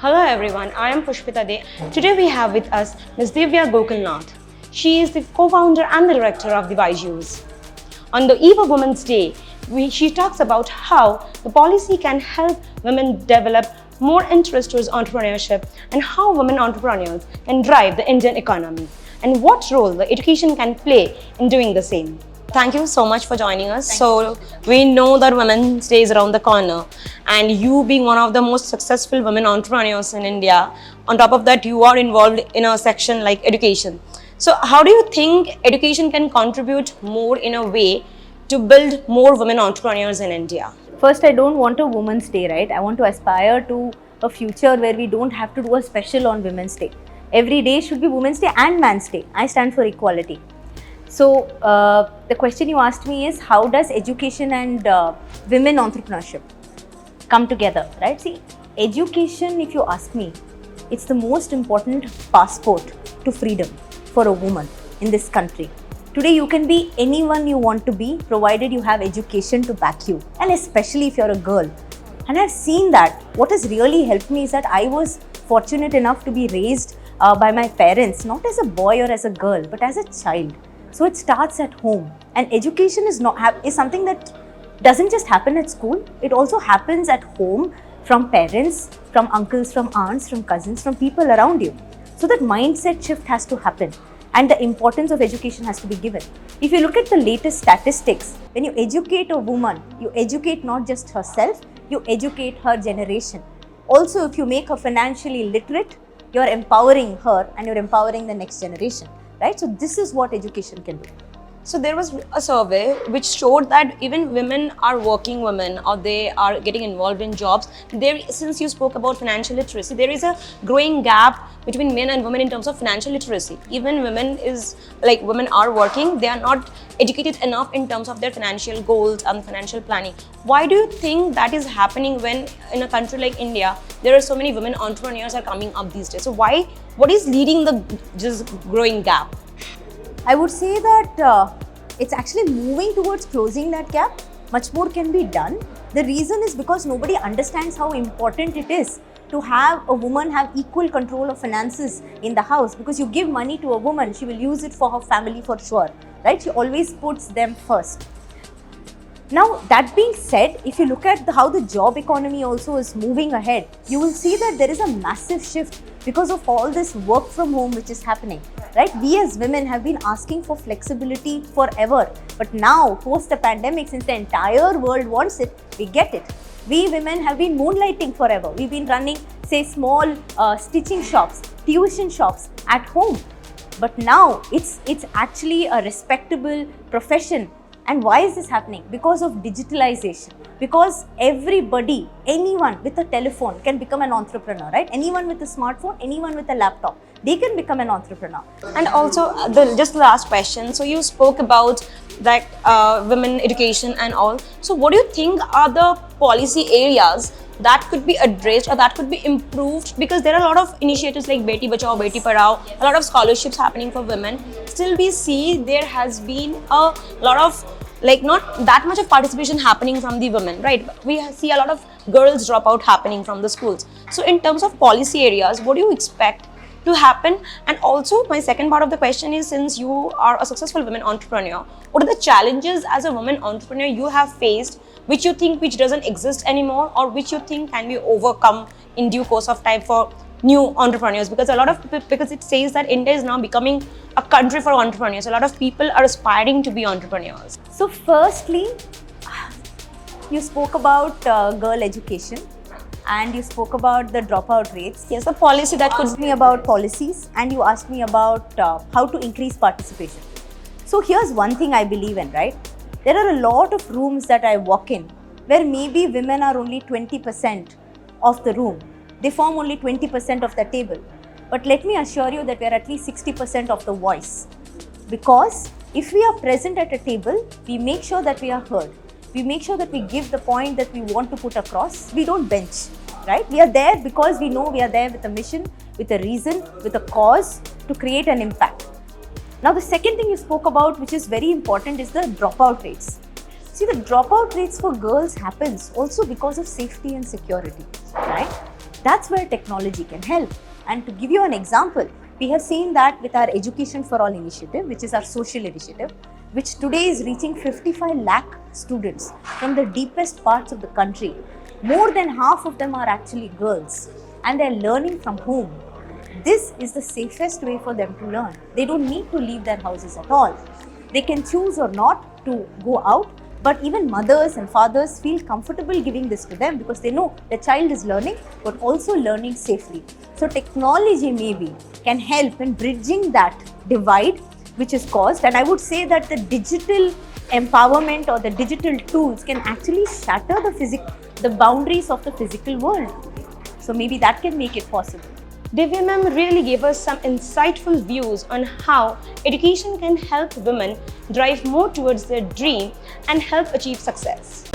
Hello everyone, I am Pushpita De. Today we have with us Ms. Divya Gokulnath. She is the co-founder and the director of the Byjus. On the eve of Women's Day, she talks about how the policy can help women develop more interest towards entrepreneurship and how women entrepreneurs can drive the Indian economy and what role the education can play in doing the same. Thank you so much for joining us. We know that Women's Day is around the corner, and you being one of the most successful women entrepreneurs in India, on top of that you are involved in a section like education. So how do you think education can contribute more in a way to build more women entrepreneurs in India? First, I don't want a Women's Day, right? I want to aspire to a future where we don't have to do a special on Women's Day. Every day should be Women's Day and Man's Day. I stand for equality. So, the question you asked me is, how does education and women entrepreneurship come together, right? See, education, if you ask me, it's the most important passport to freedom for a woman in this country. Today, you can be anyone you want to be, provided you have education to back you, and especially if you're a girl. And I've seen that. What has really helped me is that I was fortunate enough to be raised by my parents, not as a boy or as a girl, but as a child. So it starts at home, and education is something that doesn't just happen at school. It also happens at home, from parents, from uncles, from aunts, from cousins, from people around you. So that mindset shift has to happen, and the importance of education has to be given. If you look at the latest statistics, when you educate a woman, you educate not just herself, you educate her generation. Also, if you make her financially literate, you're empowering her and you're empowering the next generation. Right? So this is what education can do. So there was a survey which showed that even women are working women, or they are getting involved in jobs. Since you spoke about financial literacy, there is a growing gap between men and women in terms of financial literacy. Even women are working, they are not educated enough in terms of their financial goals and financial planning. Why do you think that is happening when in a country like India, there are so many women entrepreneurs are coming up these days? So what is leading the just growing gap? I would say that it's actually moving towards closing that gap. Much more can be done. The reason is because nobody understands how important it is to have a woman have equal control of finances in the house. Because you give money to a woman, she will use it for her family for sure, right? She always puts them first. Now, that being said, if you look at how the job economy also is moving ahead, you will see that there is a massive shift because of all this work from home which is happening, right? We as women have been asking for flexibility forever, but now post the pandemic, since the entire world wants it, we get it. We women have been moonlighting forever. We've been running, say, small stitching shops, tuition shops at home, but now it's actually a respectable profession. And why is this happening? Because of digitalization. Because everybody, anyone with a telephone can become an entrepreneur, right? Anyone with a smartphone, anyone with a laptop, they can become an entrepreneur. And also, just the last question. So you spoke about that women education and all. So what do you think are the policy areas that could be addressed or that could be improved? Because there are a lot of initiatives like Beti Bachao, Beti Padhao, a lot of scholarships happening for women. Still we see there has been a lot of not that much of participation happening from the women, right? We see a lot of girls drop out happening from the schools. So in terms of policy areas, what do you expect to happen? And also my second part of the question is, since you are a successful women entrepreneur, what are the challenges as a woman entrepreneur you have faced which you think which doesn't exist anymore, or which you think can be overcome in due course of time for new entrepreneurs? Because because it says that India is now becoming a country for entrepreneurs. A lot of people are aspiring to be entrepreneurs. So firstly, you spoke about girl education, and you spoke about the dropout rates. Yes, the policy that could asked me about policies, and you asked me about how to increase participation. So here's one thing I believe in, right? There are a lot of rooms that I walk in where maybe women are only 20% of the room. They form only 20% of the table. But let me assure you that we are at least 60% of the voice. Because if we are present at a table, we make sure that we are heard. We make sure that we give the point that we want to put across. We don't bench, right? We are there because we know we are there with a mission, with a reason, with a cause to create an impact. Now, the second thing you spoke about, which is very important, is the dropout rates. See, the dropout rates for girls happens also because of safety and security, right? That's where technology can help. And to give you an example, we have seen that with our Education for All initiative, which is our social initiative, which today is reaching 55 lakh students from the deepest parts of the country. More than half of them are actually girls, and they're learning from home. This is the safest way for them to learn. They don't need to leave their houses at all. They can choose or not to go out, but even mothers and fathers feel comfortable giving this to them because they know the child is learning, but also learning safely. So technology maybe can help in bridging that divide which is caused. And I would say that the digital empowerment or the digital tools can actually shatter the boundaries of the physical world. So maybe that can make it possible. Divya ma'am really gave us some insightful views on how education can help women drive more towards their dream and help achieve success.